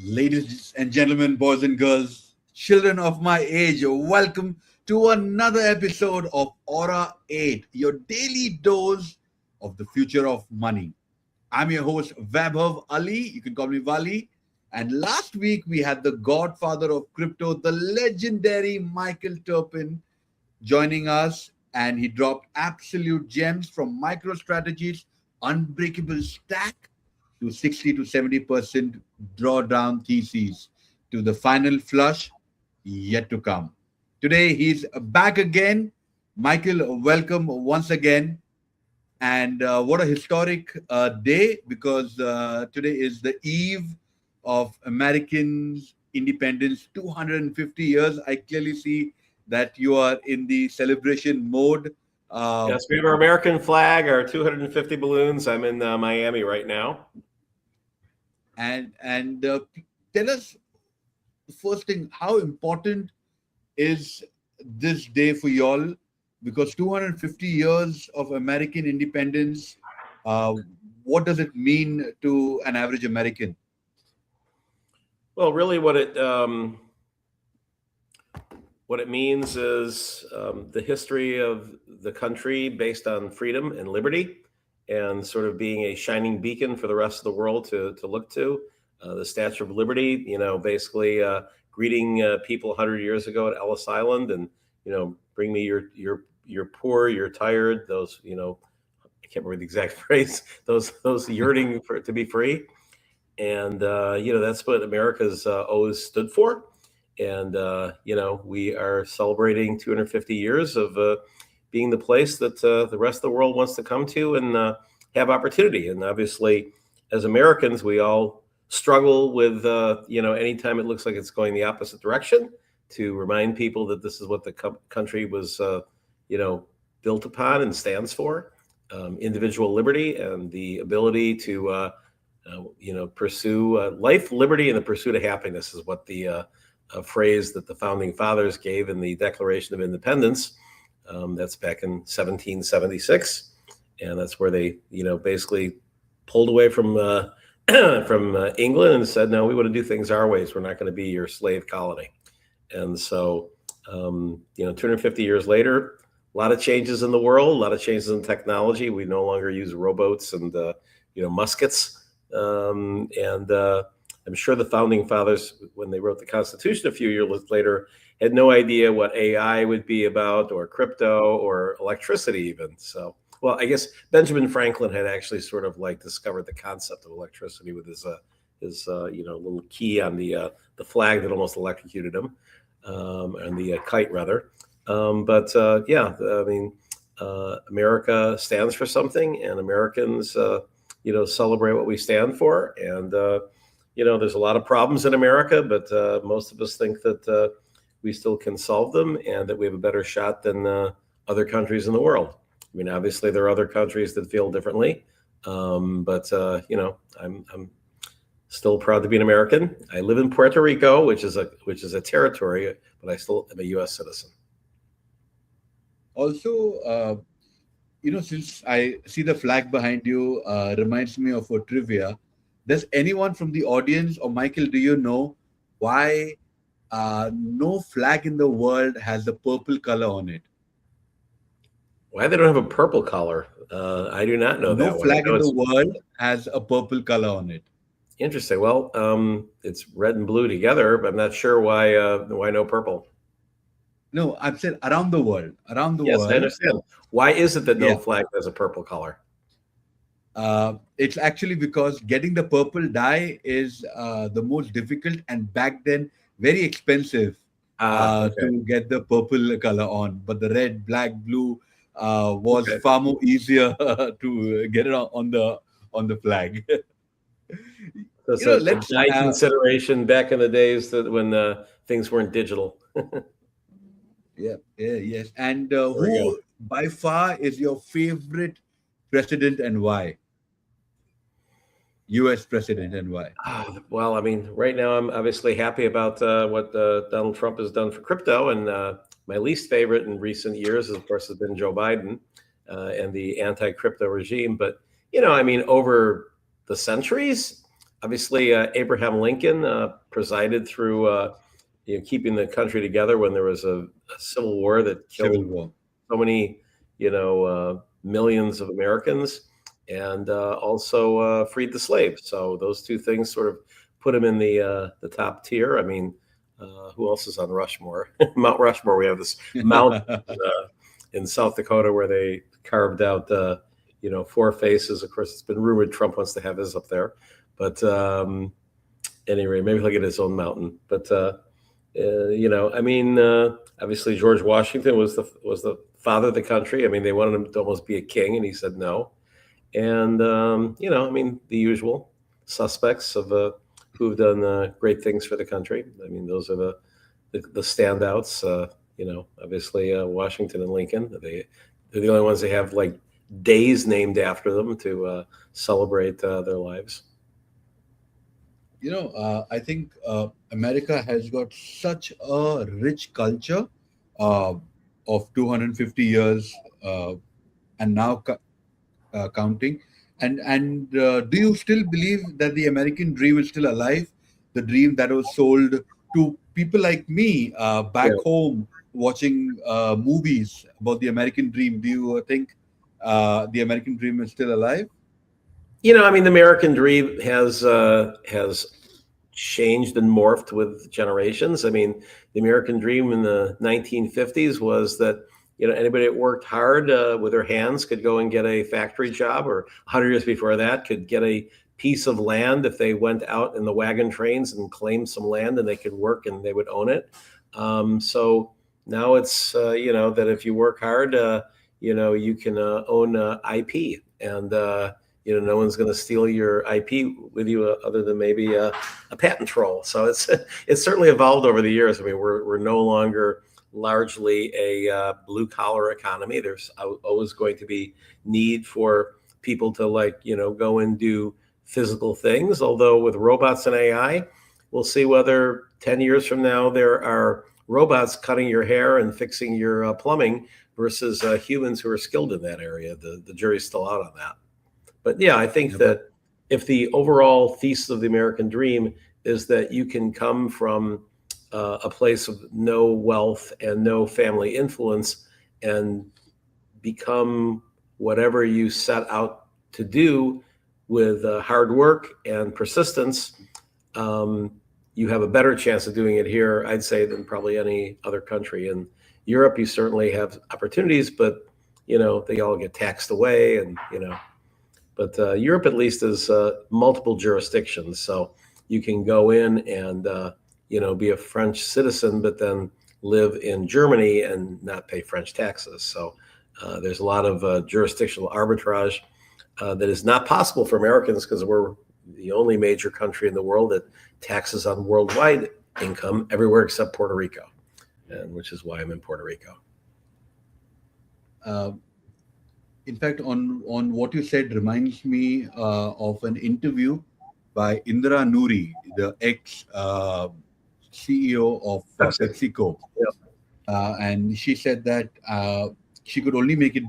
Ladies and gentlemen, boys and girls, children of my age, welcome to another episode of Aura 8, your daily dose of the future of money. I'm your host, Vaibhavv Ali. You can call me Vali. And last week we had the godfather of crypto, the legendary Michael Terpin, joining us. And he dropped absolute gems from micro strategies, unbreakable stack to 60 to 70% drawdown theses to the final flush yet to come. Today he's back again. Michael, welcome once again. And what a historic day because today is the eve of Americans' independence, 250 years. I clearly see that you are in the celebration mode. Yes, we have our American flag, our 250 balloons. I'm in Miami right now. And tell us the first thing, how important is this day for y'all? Because 250 years of American independence, uh, what does it mean to an average American? Well, really, what it means is the history of the country based on freedom and liberty, and sort of being a shining beacon for the rest of the world to look to. The Statue of Liberty, basically greeting people 100 years ago at Ellis Island, and bring me your poor, you're tired. Those, I can't remember the exact phrase. Those yearning for to be free, and that's what America's always stood for. And we are celebrating 250 years of being the place that the rest of the world wants to come to and have opportunity. And obviously, as Americans, we all struggle with anytime it looks like it's going the opposite direction, to remind people that this is what the country was built upon and stands for: individual liberty and the ability to pursue life, liberty, and the pursuit of happiness is what the a phrase that the founding fathers gave in the Declaration of Independence. That's back in 1776, and that's where they, basically pulled away from from England and said, "No, we want to do things our ways. We're not going to be your slave colony." And so, 250 years later, a lot of changes in the world, a lot of changes in technology. We no longer use rowboats and muskets, and I'm sure the founding fathers, when they wrote the Constitution a few years later, had no idea what AI would be about, or crypto, or electricity even. So, well, I guess Benjamin Franklin had actually sort of like discovered the concept of electricity with his little key on the flag that almost electrocuted him, and the kite rather. America stands for something, and Americans, celebrate what we stand for. And there's a lot of problems in America, but most of us think that we still can solve them, and that we have a better shot than other countries in the world. I mean, obviously, there are other countries that feel differently, but I'm still proud to be an American. I live in Puerto Rico, which is a territory, but I still am a U.S. citizen. Also, since I see the flag behind you, reminds me of a trivia. Does anyone from the audience, or Michael, do you know why no flag in the world has a purple color on it? Why they don't have a purple color? I do not know No that one. I flag know in the it's world has a purple color on it. interesting. Well, it's red and blue together, but I'm not sure why no purple. No, I've said around the world. Around the Yes, I world. understand. Why is it that no Yeah. flag has a purple color? It's actually because getting the purple dye is the most difficult, and back then very expensive Okay. to get the purple color on. But the red, black, blue was Okay. far more easier to get it on the flag. So you know, it's a let's. dye consideration back in the days that when things weren't digital. Yeah, yeah, yes. And There we go. who by far is your favorite president and why? U.S. president and why? Well, I mean, right now I'm obviously happy about what Donald Trump has done for crypto, and my least favorite in recent years, of course, has been Joe Biden and the anti-crypto regime. But I mean, over the centuries, obviously, Abraham Lincoln presided through keeping the country together when there was a civil war that Civil killed War. so many, millions of Americans, and also freed the slaves. So those two things sort of put him in the top tier. I mean, who else is on Rushmore? Mount Rushmore. We have this mountain in South Dakota where they carved out, four faces. Of course, it's been rumored Trump wants to have his up there, but anyway, maybe he'll get his own mountain. But obviously George Washington was the father of the country. I mean, they wanted him to almost be a king, and he said no. And the usual suspects of who've done great things for the country. I mean, those are the standouts. Obviously Washington and Lincoln. They're the only ones that have like days named after them to celebrate their lives. I think America has got such a rich culture uh, of 250 years and now counting. And do you still believe that the American dream is still alive? The dream that was sold to people like me back Yeah. home watching movies about the American dream. Do you think the American dream is still alive? The American dream has changed and morphed with generations. I mean, the American dream in the 1950s was that anybody that worked hard with their hands could go and get a factory job, or 100 years before that could get a piece of land if they went out in the wagon trains and claimed some land, and they could work and they would own it. So now it's that if you work hard, you can own IP, and no one's going to steal your IP with you other than maybe a patent troll. So it's certainly evolved over the years. I mean, we're no longer largely a blue collar economy. There's always going to be need for people to go and do physical things. Although with robots and AI, we'll see whether 10 years from now there are robots cutting your hair and fixing your plumbing versus humans who are skilled in that area. The jury's still out on that. But yeah, I think that if the overall thesis of the American dream is that you can come from a place of no wealth and no family influence and become whatever you set out to do with hard work and persistence, you have a better chance of doing it here, I'd say, than probably any other country. In Europe, you certainly have opportunities, but they all get taxed away, and But Europe at least is multiple jurisdictions, so you can go in and be a French citizen, but then live in Germany and not pay French taxes. So there's a lot of jurisdictional arbitrage that is not possible for Americans because we're the only major country in the world that taxes on worldwide income everywhere except Puerto Rico, and which is why I'm in Puerto Rico. In fact, on what you said reminds me of an interview by Indra Nooyi, the ex CEO of PepsiCo. Yeah. And she said that she could only make it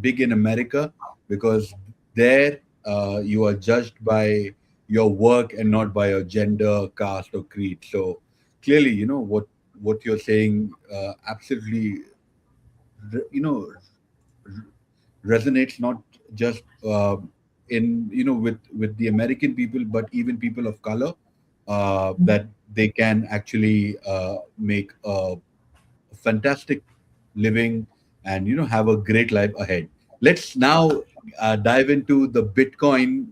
big in America because there you are judged by your work and not by your gender, caste, or creed. So clearly, what you're saying absolutely, resonates not just in with the American people, but even people of color, that they can actually make a fantastic living and have a great life ahead. Let's now dive into the Bitcoin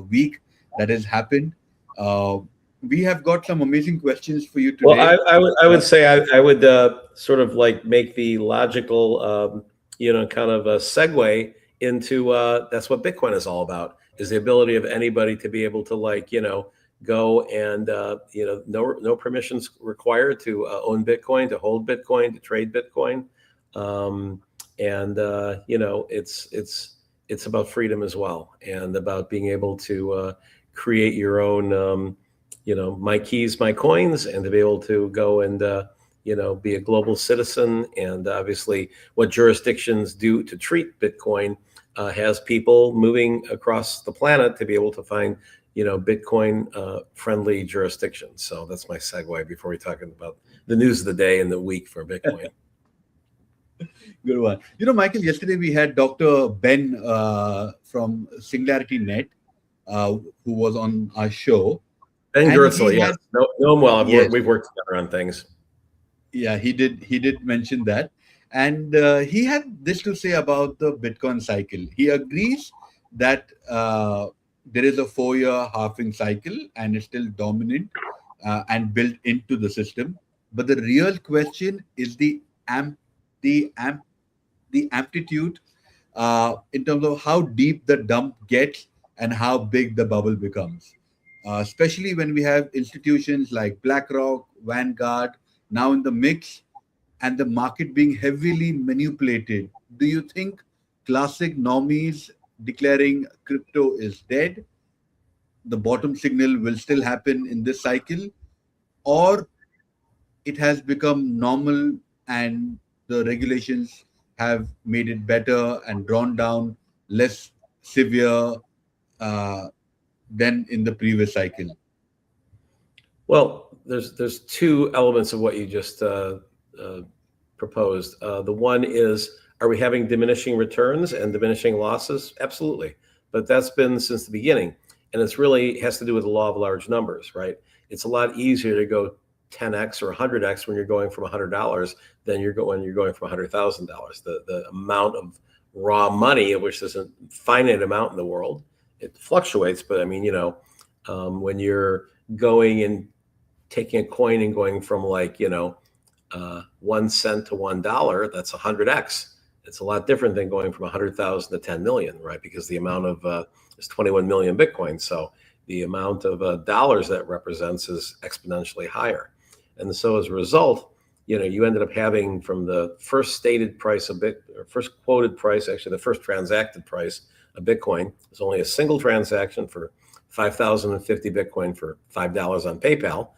week that has happened. We have got some amazing questions for you Well, today. I would say I would sort of like make the logical kind of a segue into that's what Bitcoin is all about, is the ability of anybody to be able to go and no permissions required to own Bitcoin, to hold Bitcoin, to trade Bitcoin, and it's about freedom as well, and about being able to create your own my keys, my coins, and to be able to go and be a global citizen, and obviously what jurisdictions do to treat Bitcoin has people moving across the planet to be able to find, Bitcoin friendly jurisdictions. So that's my segue before we talk about the news of the day and the week for Bitcoin. Good one. Michael, yesterday we had Dr. Ben from Singularity Net, who was on our show. Ben And Gertzel, he yes. had, Know him well. yes, We've worked together on things. yeah, he did mention that. And he had this to say about the Bitcoin cycle. He agrees that there is a 4-year halving cycle and it's still dominant and built into the system. But the real question is the amp, the amplitude in terms of how deep the dump gets and how big the bubble becomes. Especially when we have institutions like BlackRock, Vanguard now in the mix, and the market being heavily manipulated. Do you think classic normies declaring crypto is dead, the bottom signal will still happen in this cycle, or it has become normal and the regulations have made it better and drawn down less severe uh, than in the previous cycle? Well, there's two elements of what you just proposed. The one is, are we having diminishing returns and diminishing losses? Absolutely. But that's been since the beginning. And it's really has to do with the law of large numbers, right? It's a lot easier to go 10x or 100x when you're going from $100 than when you're going from $100,000. The amount of raw money, of which there's a finite amount in the world, it fluctuates. But I mean, when you're going and taking a coin and going from 1 cent to $1, that's 100x. It's a lot different than going from 100,000 to 10 million, right? Because the amount of is 21 million Bitcoin. So the amount of dollars that represents is exponentially higher. And so as a result, you ended up having from the first stated price of first quoted price, actually the first transacted price of Bitcoin was only a single transaction for 5,050 Bitcoin for $5 on PayPal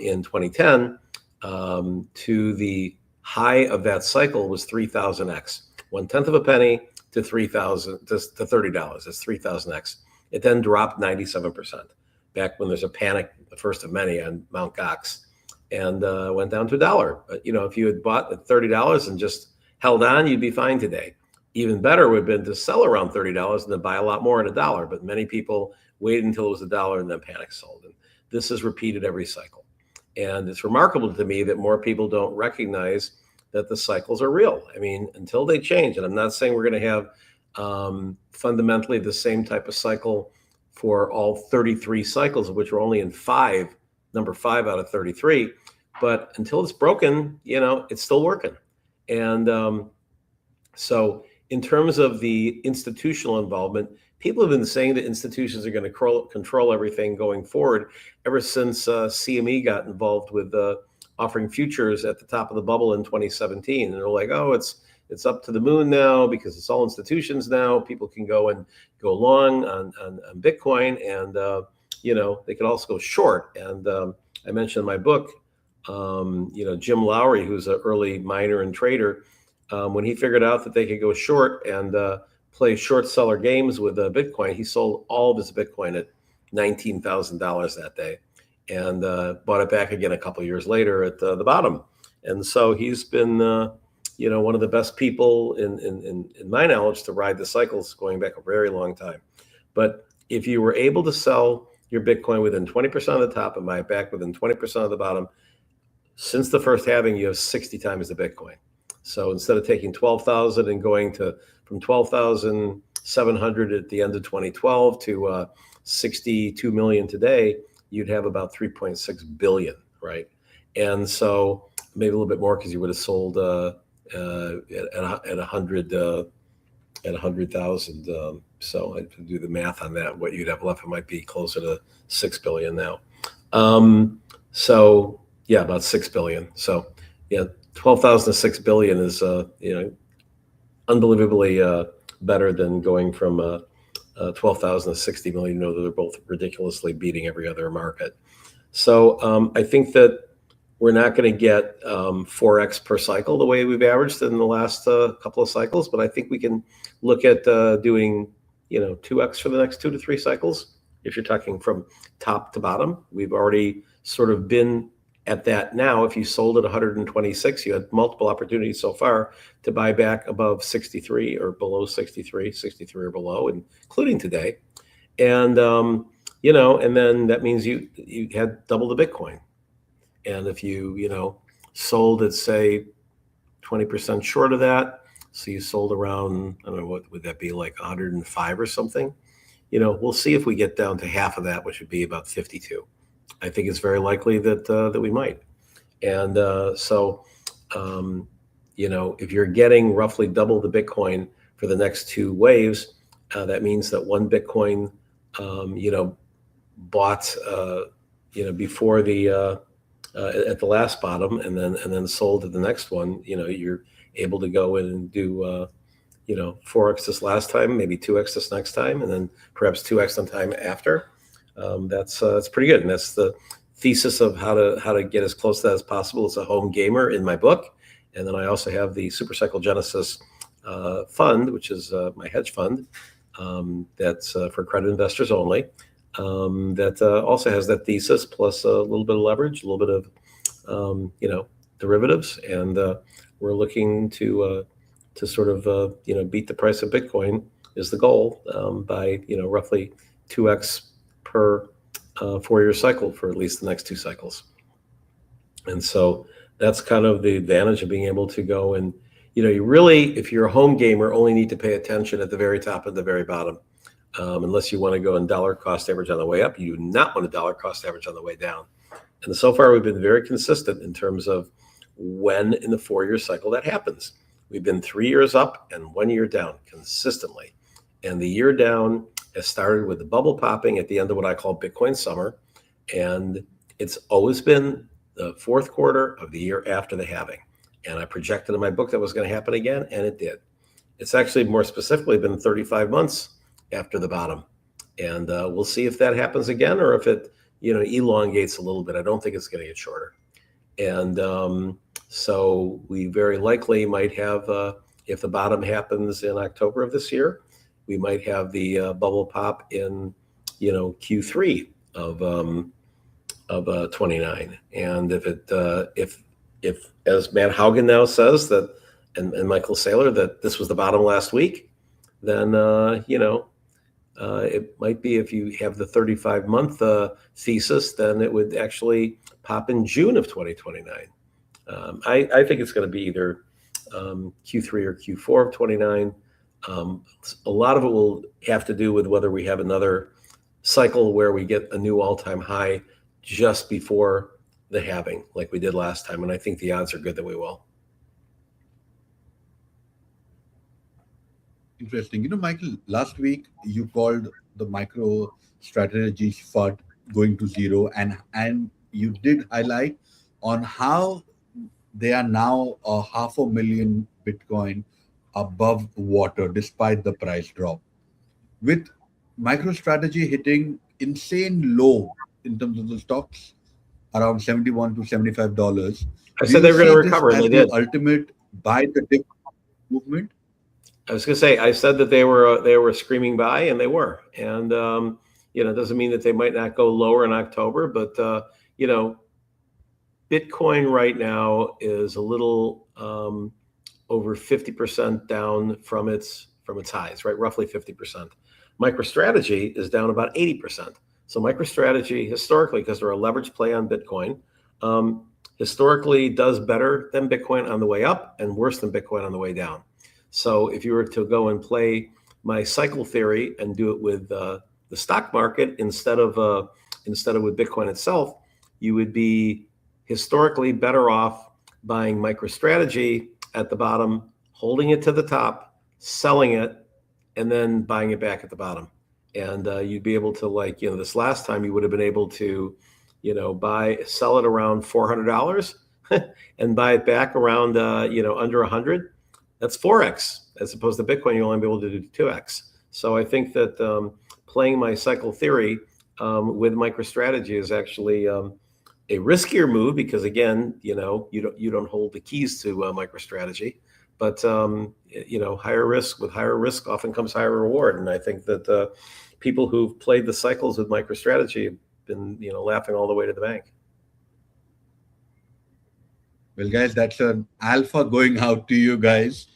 in 2010. To the high of that cycle was 3,000x, 1/10 of a penny to 3,000 to $30. That's 3,000x. It then dropped 97% back when there's a panic, the first of many on Mount Gox, and went down to $1. But if you had bought at $30 and just held on, you'd be fine today. Even better would have been to sell around $30 and then buy a lot more at $1. But many people waited until it was $1 and then panic sold. And this is repeated every cycle. And it's remarkable to me that more people don't recognize that the cycles are real. I mean, until they change, and I'm not saying we're going to have fundamentally the same type of cycle for all 33 cycles, of which we're only in number 5 out of 33. But until it's broken, it's still working. And so in terms of the institutional involvement, people have been saying that institutions are going to control everything going forward ever since CME got involved with offering futures at the top of the bubble in 2017. And they're like, oh, it's up to the moon now because it's all institutions now. People can go long on Bitcoin, and they could also go short. And I mentioned in my book, Jim Lowry, who's an early miner and trader, when he figured out that they could go short and play short seller games with Bitcoin, he sold all of his Bitcoin at $19,000 that day, and bought it back again a couple of years later at the bottom. And so he's been, one of the best people in my knowledge to ride the cycles going back a very long time. But if you were able to sell your Bitcoin within 20% of the top and buy it back within 20% of the bottom, since the first halving, you have 60 times the Bitcoin. So instead of taking 12,000 and going from 12,700 at the end of 2012 to 62 million today, you'd have about 3.6 billion, right? And so maybe a little bit more because you would have sold at 100,000. So I do the math on that. What you'd have left, it might be closer to 6 billion now. So yeah, about 6 billion. So yeah, 12,000 to 6 billion is unbelievably better than going from 12,000 to 60 million. They're both ridiculously beating every other market. So I think that we're not going to get 4x per cycle the way we've averaged in the last couple of cycles, but I think we can look at doing 2x for the next 2 to 3 cycles. If you're talking from top to bottom, we've already sort of been at that now. If you sold at 126, you had multiple opportunities so far to buy back above 63 or below 63 or below, including today. And and then that means you had double the Bitcoin. And if you sold at, say, 20% short of that, so you sold around, I don't know, what would that be, like 105 or something? We'll see if we get down to half of that, which would be about 52. I think it's very likely that we might. And if you're getting roughly double the Bitcoin for the next 2 waves, that means that one Bitcoin, bought, before the at the last bottom, and then sold at the next one. You're able to go in and do 4x this last time, maybe 2x this next time, and then perhaps 2x on time after. That's pretty good, and that's the thesis of how to get as close to that as possible as a home gamer in my book. And then I also have the Supercycle Genesis fund, which is my hedge fund, that's for credit investors only. That also has that thesis plus a little bit of leverage, a little bit of derivatives, and we're looking to sort of beat the price of Bitcoin is the goal, by roughly 2x per 4-year cycle for at least the next 2 cycles. And so that's kind of the advantage of being able to go and you really, if you're a home gamer, only need to pay attention at the very top and the very bottom. Unless you want to go and dollar cost average on the way up, you do not want to dollar cost average on the way down. And so far, we've been very consistent in terms of when in the 4-year cycle that happens. We've been 3 years up and 1 year down consistently. And the year down has started with the bubble popping at the end of what I call Bitcoin summer. And it's always been the 4th quarter of the year after the halving. And I projected in my book that was going to happen again, and it did. It's actually more specifically been 35 months after the bottom. And we'll see if that happens again, or if it elongates a little bit. I don't think it's going to get shorter. And so we very likely might have, if the bottom happens in October of this year, we might have the bubble pop in Q3 of 29. And if as Matt Haugen now says that, and Michael Saylor, that this was the bottom last week, then it might be, if you have the 35-month thesis, then it would actually pop in June of 2029. I think it's going to be either Q3 or Q4 of 29. A lot of it will have to do with whether we have another cycle where we get a new all-time high just before the halving, like we did last time. And I think the odds are good that we will. Interesting. Michael, last week you called the micro strategies FUD going to zero, and you did highlight on how they are now 500,000 Bitcoin above water despite the price drop, with MicroStrategy hitting insane low in terms of the stocks, around $71 to $75. I said they were going to recover, and they did. Ultimate buy the dip movement. I was going to say, I said that they were screaming buy, and they were. And it doesn't mean that they might not go lower in October, but Bitcoin right now is a little over 50% down from its highs, right? Roughly 50%. MicroStrategy is down about 80%. So MicroStrategy, historically, because they're a leverage play on Bitcoin, historically does better than Bitcoin on the way up and worse than Bitcoin on the way down. So if you were to go and play my cycle theory and do it with the stock market instead of with Bitcoin itself, you would be historically better off buying MicroStrategy at the bottom, holding it to the top, selling it, and then buying it back at the bottom. And you'd be able to, this last time you would have been able to, sell it around $400 and buy it back around, under 100. That's 4x, as opposed to Bitcoin, you'll only be able to do 2x. So I think that playing my cycle theory with MicroStrategy is actually a riskier move because again, you don't hold the keys to MicroStrategy, but higher risk, with higher risk often comes higher reward. And I think that people who've played the cycles with MicroStrategy have been laughing all the way to the bank. Well, guys, that's an alpha going out to you guys.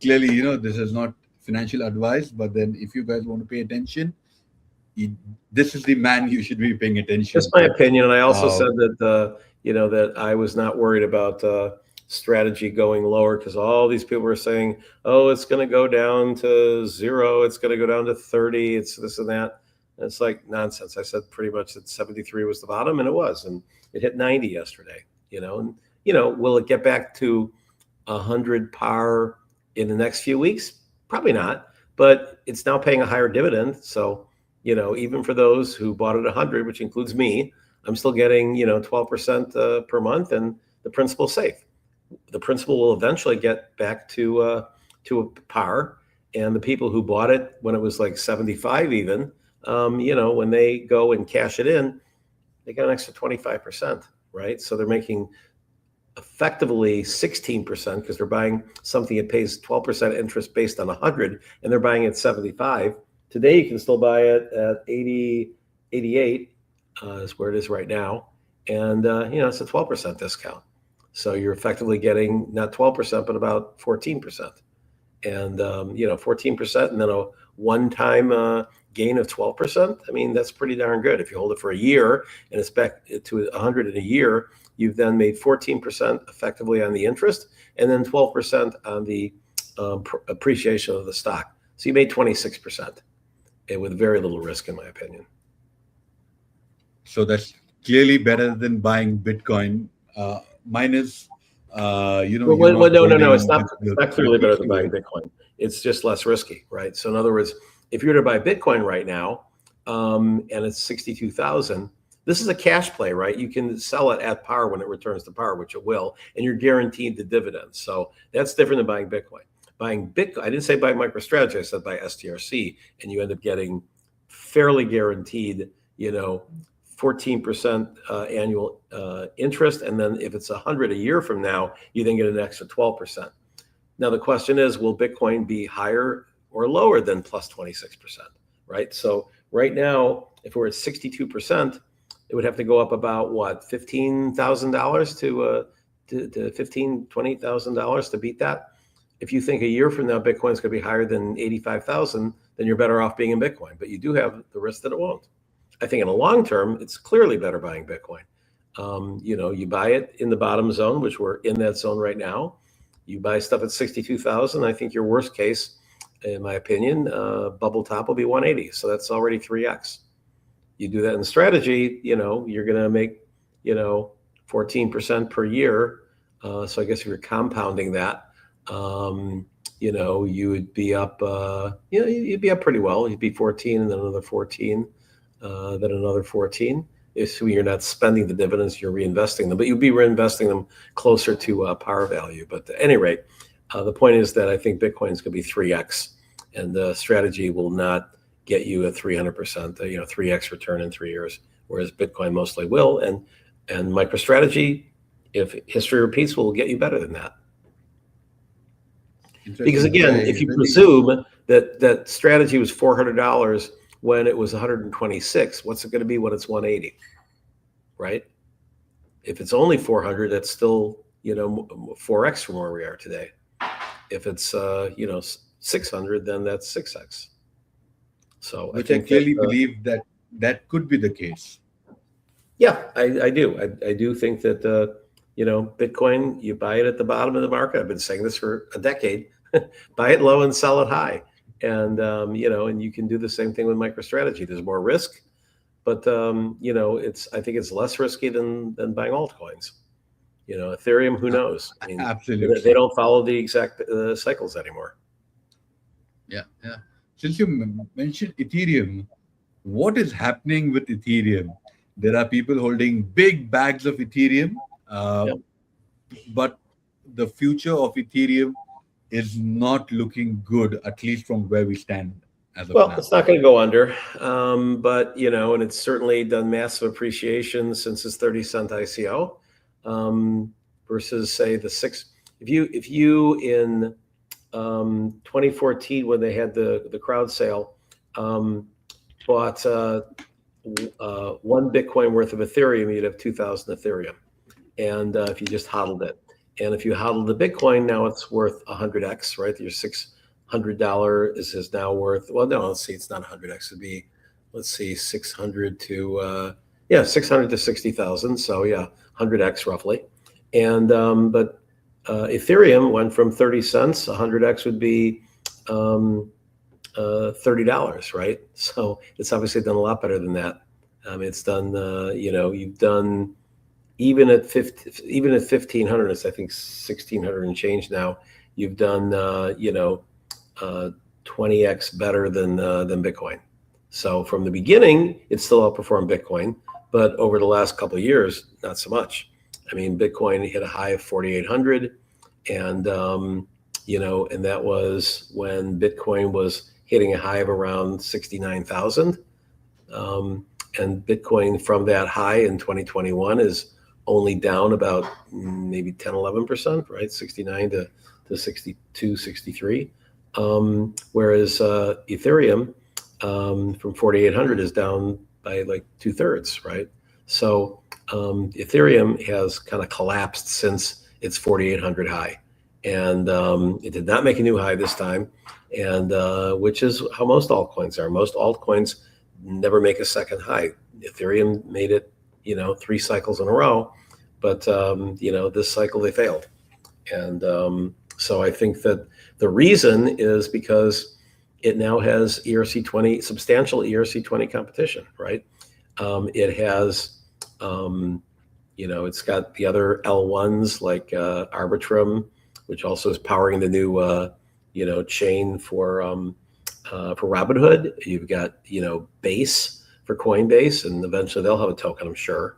Clearly, this is not financial advice, but then if you guys want to pay attention, this is the man you should be paying attention That's my to. opinion. And I also said that, that I was not worried about strategy going lower because all these people were saying, oh, it's going to go down to 0. It's going to go down to 30. It's this and that. And it's like nonsense. I said pretty much that 73 was the bottom, and it was. And it hit 90 yesterday, and, will it get back to 100 par in the next few weeks? Probably not. But it's now paying a higher dividend. So, even for those who bought at 100, which includes me, I'm still getting, 12% per month, and the principal's safe. The principal will eventually get back to a par, and the people who bought it when it was like 75 even, when they go and cash it in, they get an extra 25%, right? So they're making effectively 16% because they're buying something that pays 12% interest based on 100, and they're buying it 75. Today, you can still buy it at 80, 88 is where it is right now. And, it's a 12% discount. So you're effectively getting not 12%, but about 14%. And, 14% and then a one-time gain of 12%. I mean, that's pretty darn good. If you hold it for a year and it's back to 100 in a year, you've then made 14% effectively on the interest and then 12% on the appreciation of the stock. So you made 26%. And with very little risk, in my opinion. So that's clearly better than buying Bitcoin. Mine is, no. It's not clearly better than buying Bitcoin. It's just less risky, right? So in other words, if you were to buy Bitcoin right now, and it's 62,000, this is a cash play, right? You can sell it at par when it returns to par, which it will, and you're guaranteed the dividends. So that's different than buying Bitcoin. Buying Bitcoin, I didn't say buy MicroStrategy, I said buy STRC, and you end up getting fairly guaranteed, 14% annual interest. And then if it's 100 a year from now, you then get an extra 12%. Now, the question is, will Bitcoin be higher or lower than plus 26%, right? So right now, if we're at 62%, it would have to go up about what, $15,000 to $15,000, $20,000 to beat that. If you think a year from now Bitcoin's going to be higher than 85,000, then you're better off being in Bitcoin. But you do have the risk that it won't. I think in the long term, it's clearly better buying Bitcoin. You buy it in the bottom zone, which we're in that zone right now. You buy stuff at 62,000. I think your worst case, in my opinion, bubble top will be 180. So that's already 3x. You do that in strategy, you're going to make, 14% per year. So I guess if you're compounding that, you would be up, you'd be up pretty well. You'd be 14 and then another 14, then another 14. Assuming you're not spending the dividends, you're reinvesting them, but you'd be reinvesting them closer to par value. But at any rate, the point is that I think Bitcoin is going to be 3x, and the strategy will not get you a 300%, 3x return in 3 years, whereas Bitcoin mostly will. And MicroStrategy, if history repeats, will get you better than that. Because again, if you presume that strategy was $400 when it was 126, what's it going to be when it's 180, right? If it's only 400, that's still 4x from where we are today. If it's 600, then that's 6x. So which I clearly believe that could be the case. Yeah, I do. I do think that Bitcoin, you buy it at the bottom of the market. I've been saying this for a decade. Buy it low and sell it high. And, and you can do the same thing with MicroStrategy. There's more risk, but, I think it's less risky than buying altcoins. Ethereum, who knows? I mean, absolutely. They don't follow the exact cycles anymore. Yeah. Since you mentioned Ethereum, what is happening with Ethereum? There are people holding big bags of Ethereum, but the future of Ethereum is not looking good, at least from where we stand as of Well, now? it's not going to go under, but and it's certainly done massive appreciation since its 30-cent ICO, versus say the six. If you in 2014 when they had the crowd sale, bought one Bitcoin worth of Ethereum, you'd have 2,000 Ethereum, and if you just hodled it, and if you hodled the Bitcoin, now it's worth 100x, right? Your $600 is now worth, well, no, let's see, it's not 100x. It'd be, let's see, 600 to 600 to 60,000. So yeah, 100x roughly. And but Ethereum went from 30 cents. 100x would be $30, right? So it's obviously done a lot better than that. It's done, you've done even at 1,500. It's I think 1,600 and change now. You've done 20x better than Bitcoin. So from the beginning, it still outperformed Bitcoin, but over the last couple of years, not so much. I mean, Bitcoin hit a high of 4,800, and and that was when Bitcoin was hitting a high of around 69,000. And Bitcoin from that high in 2021 is only down about maybe 10, 11%, right? 69 to 62, 63. Whereas Ethereum from 4,800 is down by like 2/3, right? So Ethereum has kind of collapsed since its 4,800 high, and it did not make a new high this time, and which is how most altcoins are. Most altcoins never make a second high. Ethereum made it, 3 cycles in a row, but this cycle they failed, and so I think that the reason is because it now has ERC20, substantial ERC20 competition, right? It has, it's got the other L1s like Arbitrum, which also is powering the new, chain for Robinhood. You've got, Base for Coinbase, and eventually they'll have a token, I'm sure.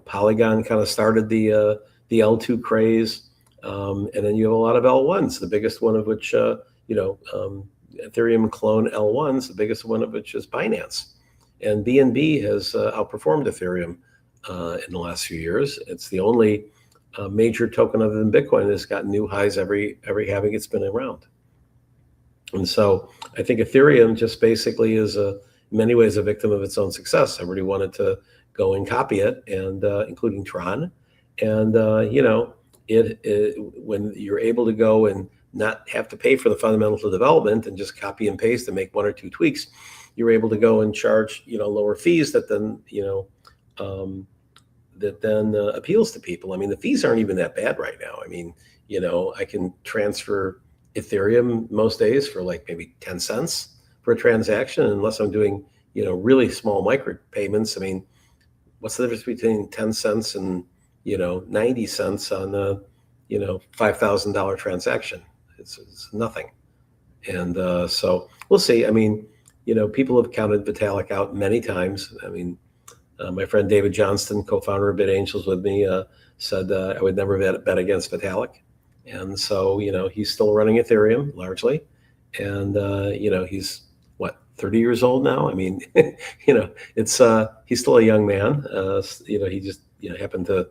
Polygon kind of started the L2 craze. And then you have a lot of L1s, the biggest one of which, Ethereum clone L1s, the biggest one of which is Binance. And BNB has outperformed Ethereum in the last few years. It's the only major token other than Bitcoin that's got new highs every having it's been around. And so I think Ethereum just basically is in many ways a victim of its own success. Everybody wanted to go and copy it, and including Tron. And, when you're able to go and not have to pay for the fundamentals of development and just copy and paste and make 1 or 2 tweaks, you're able to go and charge, lower fees that then, appeals to people. I mean, the fees aren't even that bad right now. I mean, I can transfer Ethereum most days for like maybe 10 cents for a transaction, unless I'm doing, really small micro payments. I mean, what's the difference between 10 cents and 90 cents on a, $5,000 transaction? It's nothing. And so we'll see. I mean, people have counted Vitalik out many times. I mean, my friend David Johnston, co-founder of BitAngels with me, said I would never bet against Vitalik. And so, he's still running Ethereum largely. And, he's 30 years old now. I mean, it's he's still a young man. He just happened to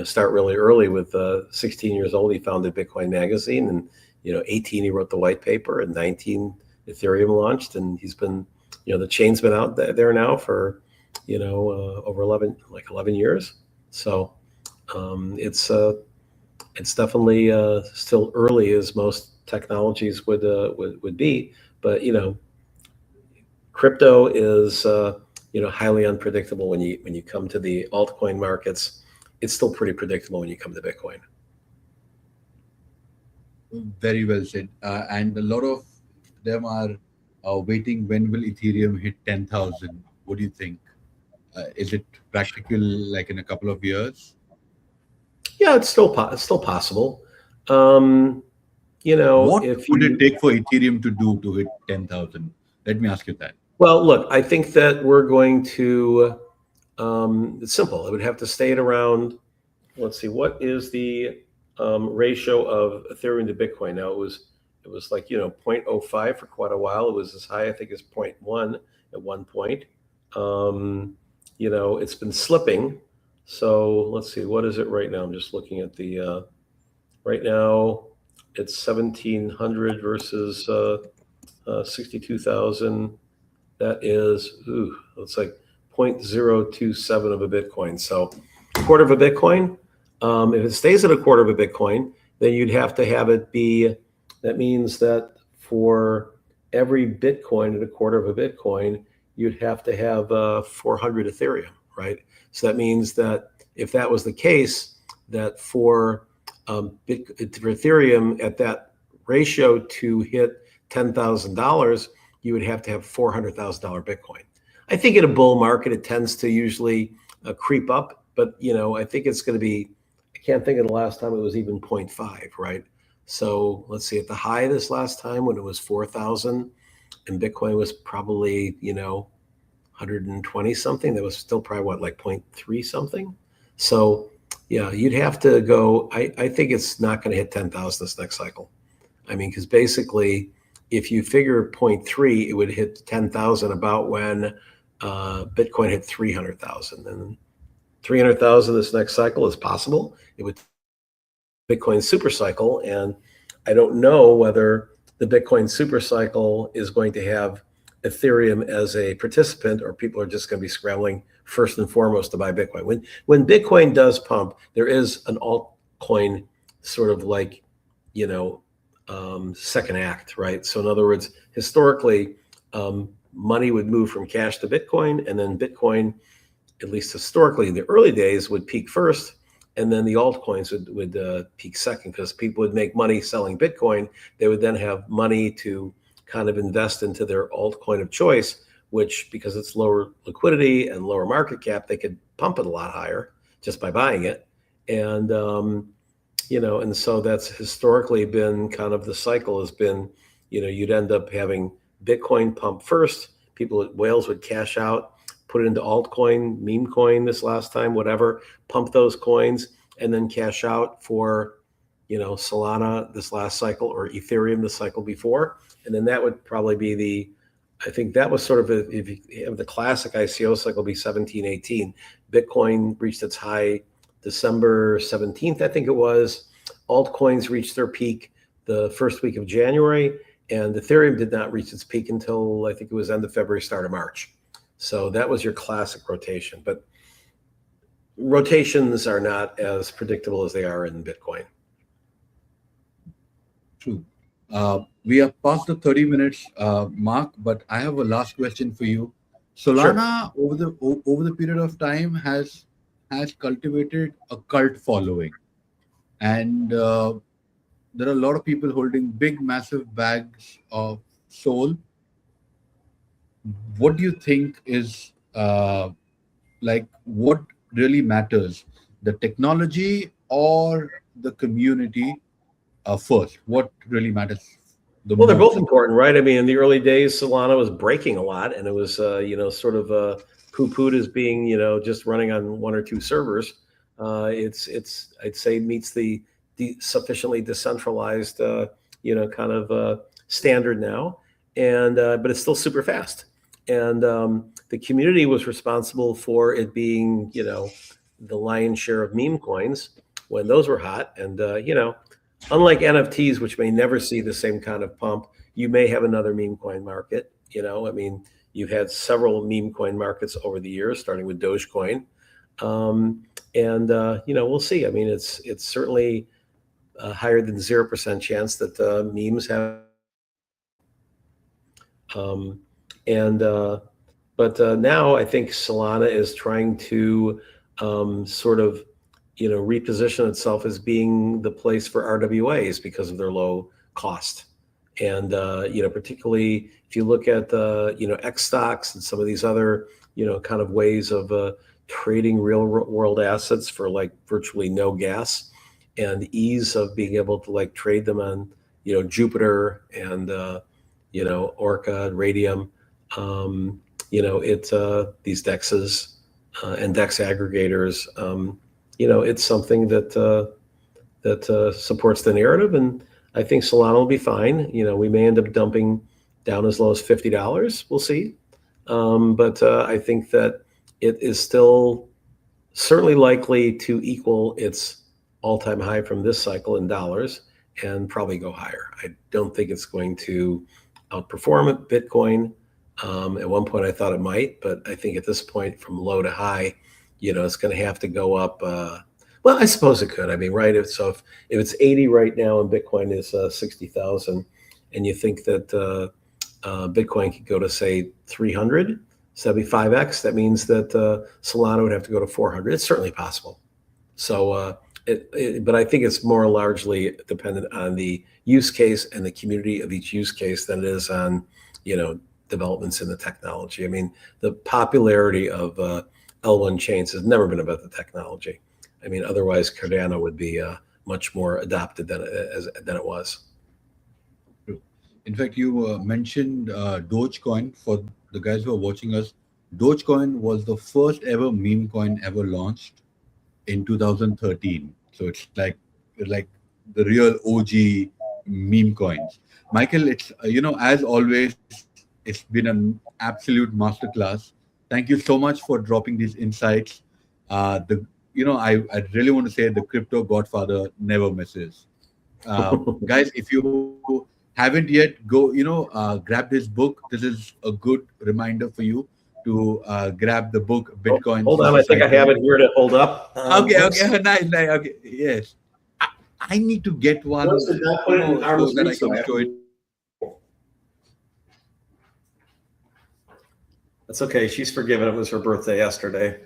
start really early. With 16 years old, he founded Bitcoin Magazine, and 18 he wrote the white paper, and 19 Ethereum launched, and he's been the chain's been out there now for over 11 years. So it's definitely still early, as most technologies would be, but crypto is highly unpredictable. When you come to the altcoin markets, it's still pretty predictable when you come to Bitcoin. Very well said. And a lot of them are waiting. When will Ethereum hit 10,000? What do you think? Is it practical, like in a couple of years? Yeah, it's still possible. What would it take for Ethereum to hit 10,000? Let me ask you that. Well, look, I think that we're going to. It's simple. It would have to stay at around. Let's see, what is the ratio of Ethereum to Bitcoin now? It was It was like, 0.05 for quite a while. It was as high, I think, as zero point 0.1 at one point. It's been slipping. So let's see, what is it right now? I'm just looking at the, right now it's 1,700 versus 62,000. That is, it's like 0.027 of a Bitcoin. So a quarter of a Bitcoin. If it stays at a quarter of a Bitcoin, then you'd have to have it be, that means that for every Bitcoin at a quarter of a Bitcoin, you'd have to have 400 Ethereum, right? So that means that if that was the case, that for Ethereum at that ratio to hit $10,000, you would have to have $400,000 Bitcoin. I think in a bull market, it tends to usually creep up, but I think it's going to be, I can't think of the last time it was even 0.5, right? So let's see, at the high this last time when it was 4,000 and Bitcoin was probably, 120 something, that was still probably what, like 0.3 something. So yeah, you'd have to go, I think it's not going to hit 10,000 this next cycle. I mean, because basically if you figure 0.3, it would hit 10,000 about when Bitcoin hit 300,000, and 300,000 this next cycle is possible. It would Bitcoin super cycle, and I don't know whether the Bitcoin super cycle is going to have Ethereum as a participant, or people are just going to be scrambling first and foremost to buy Bitcoin. When Bitcoin does pump, there is an altcoin sort of like, second act, right? So in other words, historically, money would move from cash to Bitcoin, and then Bitcoin, at least historically in the early days, would peak first, and then the altcoins would peak second, because people would make money selling Bitcoin. They would then have money to kind of invest into their altcoin of choice, which, because it's lower liquidity and lower market cap, they could pump it a lot higher just by buying it. And, and so that's historically been kind of the cycle has been, you'd end up having Bitcoin pump first. Whales would cash out, put it into altcoin, meme coin this last time, whatever, pump those coins, and then cash out for, Solana this last cycle, or Ethereum the cycle before. And then that would probably be I think that was sort of, if you have the classic ICO cycle, be 17, 18. Bitcoin reached its high December 17th, I think it was. Altcoins reached their peak the first week of January, and Ethereum did not reach its peak until I think it was end of February, start of March. So that was your classic rotation. But rotations are not as predictable as they are in Bitcoin. True. We are past the 30 minutes mark, but I have a last question for you. Solana, sure, over the period of time has cultivated a cult following, and there are a lot of people holding big, massive bags of Sol. What do you think is what really matters, the technology or the community? First, what really matters the Well, they're most? both important, right? I mean, in the early days, Solana was breaking a lot, and it was, sort of poo-pooed as being, just running on one or two servers. It's I'd say meets the sufficiently decentralized, kind of standard now, and but it's still super fast. And the community was responsible for it being, the lion's share of meme coins when those were hot, and unlike NFTs, which may never see the same kind of pump, you may have another meme coin market. I mean, you've had several meme coin markets over the years, starting with Dogecoin, and we'll see. I mean, it's certainly higher than 0% chance that memes have. But now I think Solana is trying to sort of reposition itself as being the place for RWAs because of their low cost. And, particularly if you look at, X stocks and some of these other, kind of ways of trading real world assets for like virtually no gas, and ease of being able to like trade them on, Jupiter and, Orca, Radium, these DEXs and DEX aggregators, it's something that supports the narrative. And I think Solana will be fine. We may end up dumping down as low as $50. We'll see. But I think that it is still certainly likely to equal its all-time high from this cycle in dollars and probably go higher. I don't think it's going to outperform Bitcoin. At one point I thought it might, but I think at this point from low to high, it's going to have to go up. Well, I suppose it could. I mean, right? If it's 80 right now and Bitcoin is 60,000, and you think that Bitcoin could go to say 300, so that'd be 5x. That means that Solana would have to go to 400. It's certainly possible. So, but I think it's more largely dependent on the use case and the community of each use case than it is on, developments in the technology. I mean, the popularity of L1 chains has never been about the technology. I mean, otherwise Cardano would be much more adopted than it was. In fact, you mentioned Dogecoin. For the guys who are watching us, Dogecoin was the first ever meme coin ever launched in 2013. So it's like the real OG meme coins. Michael, it's as always, it's been an absolute masterclass. Thank you so much for dropping these insights. I really want to say the crypto godfather never misses. Guys, if you haven't yet, go grab this book. This is a good reminder for you to grab the book Bitcoin. Hold on, I think I have it here to hold up. Okay, nice. Okay, yes. I need to get one so that I can show it. That's okay. She's forgiven. It was her birthday yesterday.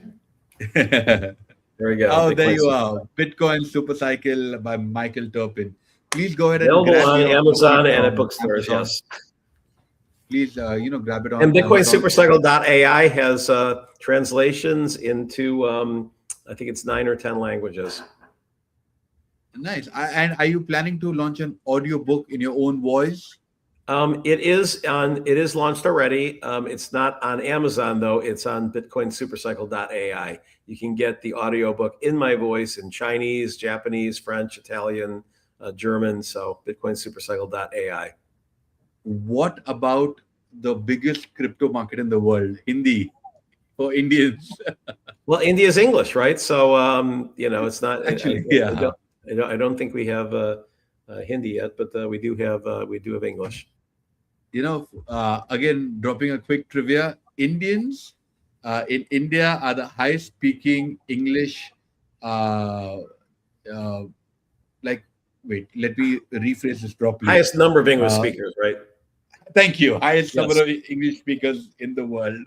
There we go. Oh, there you are. Bitcoin Super Cycle by Michael Terpin. Please go ahead and available grab on your Amazon copy and at from bookstores. Amazon. Yes. Please, grab it on. And Bitcoin Amazon. Supercycle.ai has translations into I think it's 9 or 10 languages. Nice. And are you planning to launch an audio book in your own voice? It is launched already. It's not on Amazon though. It's on bitcoinsupercycle.ai. You can get the audiobook in my voice in Chinese, Japanese, French, Italian, German. So bitcoinsupercycle.ai. What about the biggest crypto market in the world, Hindi, for Indians? Well, India is English, right? So it's not Actually. I don't think we have Hindi yet, but we do have English. Again, dropping a quick trivia: Indians in India are the highest speaking English. Wait, let me rephrase this properly. Highest number of English speakers, right? Thank you. Highest number of English speakers in the world.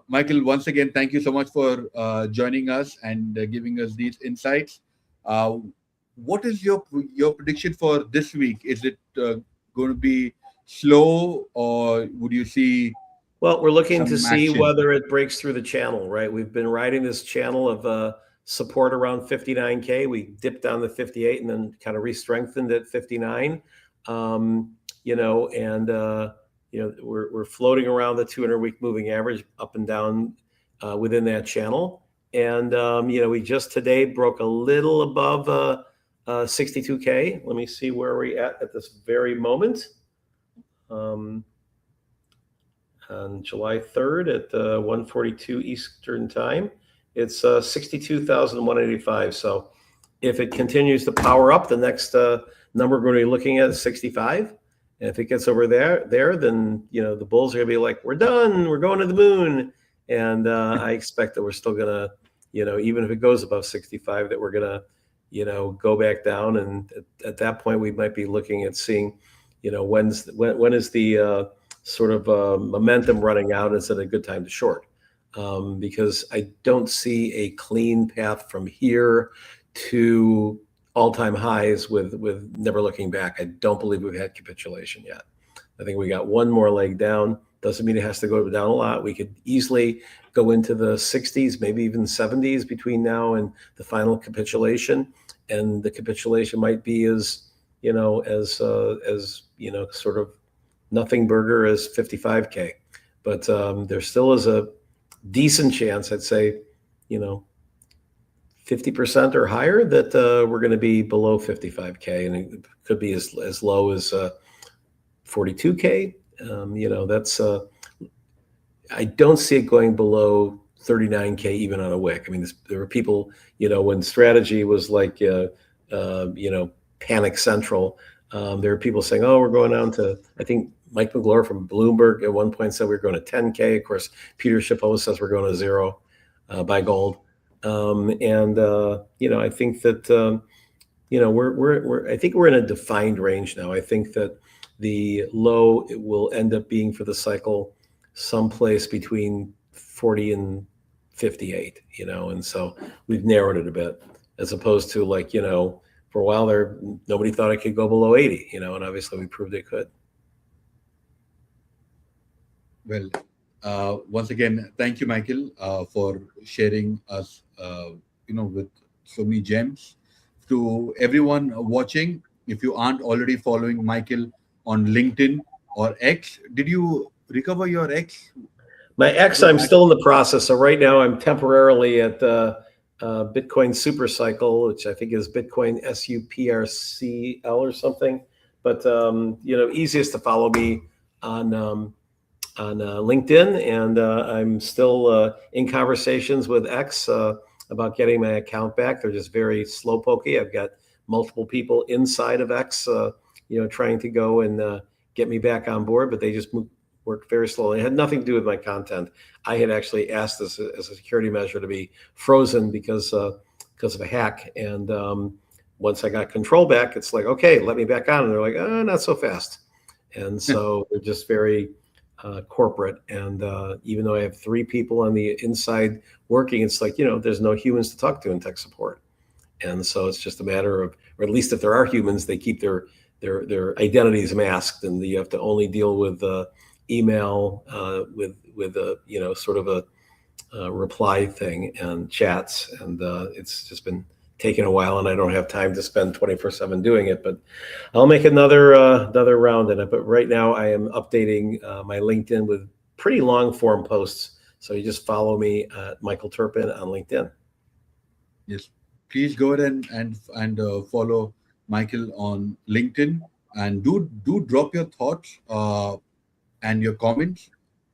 Michael, once again, thank you so much for joining us and giving us these insights. What is your prediction for this week? Is it going to be slow, or would you see? Well, we're looking to some see action? whether it breaks through the channel, right? We've been riding this channel of support around 59K. We dipped down to 58 and then kind of re-strengthened at 59. We're floating around the 200-week moving average up and down within that channel. And, we just today broke a little above 62K. Let me see where we're at this very moment. On July 3rd at 1:42 Eastern time, it's 62,185. So if it continues to power up, the next number we're going to be looking at is 65. And if it gets over there, then the bulls are gonna be like, we're done, we're going to the moon. And I expect that we're still gonna, even if it goes above 65, that we're gonna, go back down. And at that point, we might be looking at seeing, when is the sort of momentum running out? Is it a good time to short? Because I don't see a clean path from here to all-time highs with never looking back. I don't believe we've had capitulation yet. I think we got one more leg down. Doesn't mean it has to go down a lot. We could easily go into the 60s, maybe even 70s between now and the final capitulation. And the capitulation might be as sort of nothing burger as 55K. But there still is a decent chance, I'd say, 50% or higher that we're going to be below 55K, and it could be as low as 42K. That's I don't see it going below 39K even on a wick. I mean, there were people, when strategy was like, panic central. There were people saying, "Oh, we're going down to." I think Mike McGlure from Bloomberg at one point said we were going to 10K. Of course, Peter Schiff says we're going to zero buy gold. I think that I think we're in a defined range now. I think that the low will end up being for the cycle someplace between 40 and 58, and so we've narrowed it a bit, as opposed to for a while there, nobody thought it could go below 80, and obviously we proved it could. Well, once again, thank you, Michael, for sharing us, with so many gems. To everyone watching, if you aren't already following Michael on LinkedIn or X, did you recover your X? My X, I'm still in the process. So right now I'm temporarily at Bitcoin Super Cycle, which I think is Bitcoin SUPRCL or something. But easiest to follow me on LinkedIn, and I'm still in conversations with X about getting my account back. They're just very slow pokey. I've got multiple people inside of X, trying to go and get me back on board, but they just work very slowly. It had nothing to do with my content. I had actually asked this as a security measure to be frozen because of a hack. And once I got control back, it's like, okay, let me back on. And they're like, oh, not so fast. And so they're just very corporate. And even though I have 3 people on the inside working, it's like, there's no humans to talk to in tech support. And so it's just a matter of, or at least if there are humans, they keep their identities masked, and you have to only deal with email with a sort of a reply thing and chats, and it's just been taking a while, and I don't have time to spend 24/7 doing it, but I'll make another round in it. But right now I am updating my LinkedIn with pretty long form posts, so you just follow me at Michael Terpin on LinkedIn. Yes, please go ahead and follow Michael on LinkedIn, and do drop your thoughts and your comments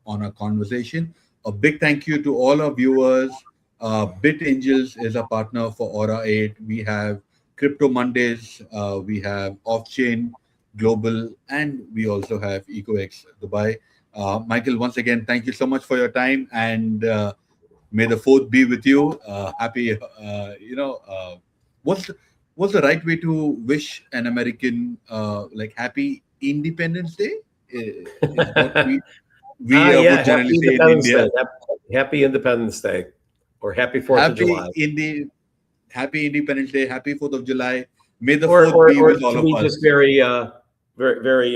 on our conversation. A big thank you to all our viewers. BitAngels is a partner for Aura 8. We have Crypto Mondays, we have Off-Chain Global, and we also have EcoX Dubai. Michael, once again, thank you so much for your time, and may the 4th be with you. Happy, what's the right way to wish an American happy Independence Day? Is what we would generally say in India. Happy Independence Day, or happy 4th of July. Happy Independence Day, happy 4th of July. May the 4th be with all of us. Just very, very,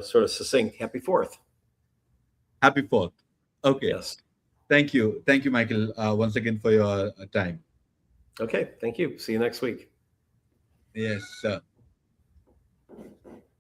sort of succinct. Happy 4th. Happy 4th. Okay. Yes. Thank you, Michael, once again for your time. Okay, thank you. See you next week. Yes, sir.